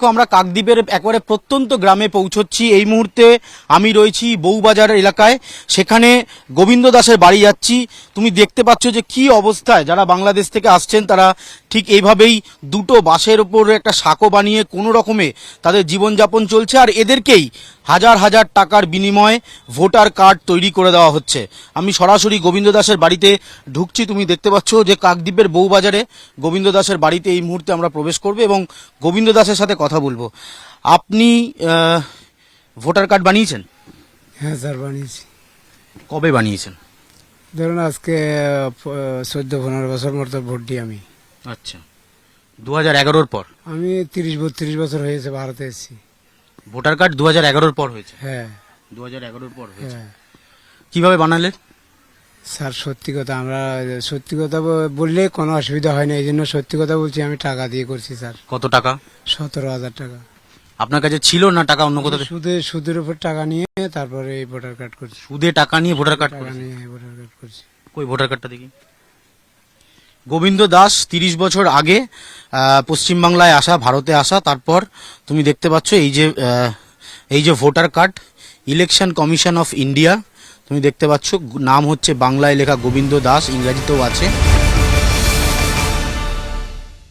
আমরা কাকদ্বীপের একবারে প্রত্যন্ত গ্রামে পৌঁছচ্ছি। এই মুহূর্তে আমি রয়েছি বউবাজার এলাকায়, সেখানে গোবিন্দ দাসের বাড়ি যাচ্ছি। তুমি দেখতে পাচ্ছ যে কি অবস্থায় যারা বাংলাদেশ থেকে আসছেন তারা ঠিক এইভাবেই দুটো বাসের ওপর একটা সাঁকো বানিয়ে কোনো রকমে তাদের জীবনযাপন চলছে, আর এদেরকেই হাজার হাজার টাকার বিনিময়ে ভোটার কার্ড তৈরি করে দেওয়া হচ্ছে। আমি সরাসরি গোবিন্দ দাসের বাড়িতে ঢুকছি। তুমি দেখতে পাচ্ছ যে কাকদ্বীপের বউবাজারে গোবিন্দ দাসের বাড়িতে এই মুহূর্তে আমরা প্রবেশ করব এবং গোবিন্দ দাসের সাথে কথা বলবো। আপনি ভোটার কার্ড বানিয়েছেন? হ্যাঁ স্যার, বানিয়েছি। কবে বানিয়েছেন? ধরুন আজকে 14-15 বছর মতো ভোট দিই আমি। আচ্ছা, 2011-র পর? আমি 30-32 বছর হয়েছে ভারতে এসেছি। ভোটার কার্ড 2011-র পর হয়েছে? হ্যাঁ, 2011-র পর হয়েছে। হ্যাঁ কিভাবে বানালেন? স্যার সত্যি কথা, আমরা সত্যি কথা বললে কোনো অসুবিধা হয় না, এই জন্য সত্যি কথা বলছি। আমি টাকা দিয়ে করছি স্যার। কত টাকা? 17,000 টাকা। আপনার কাছে ছিল না টাকা অন্য কোথাও? সুদের উপর টাকা নিয়ে তারপরে এই ভোটার কার্ড করছি। সুদে টাকা নিয়ে ভোটার কার্ড? টাকা নিয়ে ভোটার কার্ড করছি। কই ভোটার কার্ডটা দেখি। গোবিন্দ দাস 30 বছর আগে পশ্চিমবাংলায় আসা, ভারতে আসা। তারপর তুমি দেখতে পাচ্ছ এই যে voter card, election commission of India. তুমি দেখতে পাচ্ছ নাম হচ্ছে বাংলায় লেখা গোবিন্দ দাস, ইংরাজিতেও আছে।